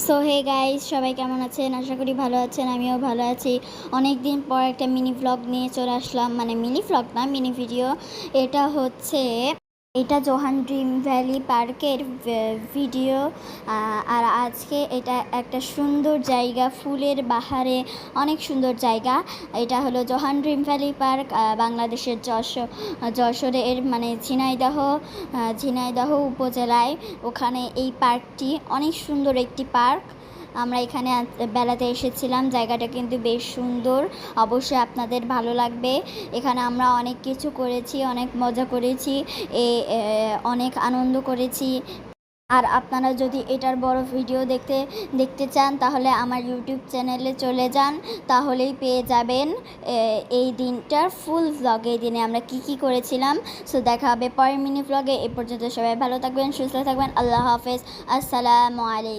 So hey guys, সবাই কেমন আছেন? আশা করি ভালো আছেন। আমিও ভালো আছি। অনেক দিন পর একটা মিনি ভ্লগ নিয়ে চলে আসলাম, মানে মিনি ভ্লগ না, মিনি ভিডিও। এটা জোহান ড্রিম ভ্যালি পার্কের ভিডিও। আর আজকে এটা একটা সুন্দর জায়গা, ফুলের বাহারে অনেক সুন্দর জায়গা। এটা হলো জোহান ড্রিম ভ্যালি পার্ক, বাংলাদেশের যশোরের মানে ঝিনাইদহ উপজেলায়। ওখানে এই পার্কটি অনেক সুন্দর একটি পার্ক। আমরা এখানে বেড়াতে এসেছিলাম। জায়গাটা কিন্তু বেশ সুন্দর, অবশ্যই আপনাদের ভালো লাগবে। এখানে আমরা অনেক কিছু করেছি, অনেক মজা করেছি, অনেক আনন্দ করেছি। আর আপনারা যদি এটার বড় ভিডিও দেখতে চান তাহলে আমার ইউটিউব চ্যানেলে চলে যান, তাহলেই পেয়ে যাবেন এই দিনটার ফুল ভ্লগ। এই দিনে আমরা কি করেছিলাম। সো দেখা হবে পরের মিনি ভ্লগে। এ পর্যন্ত সবাই ভালো থাকবেন, সুস্থ থাকবেন। আল্লাহ হাফেজ, আসসালামু আলাইকুম।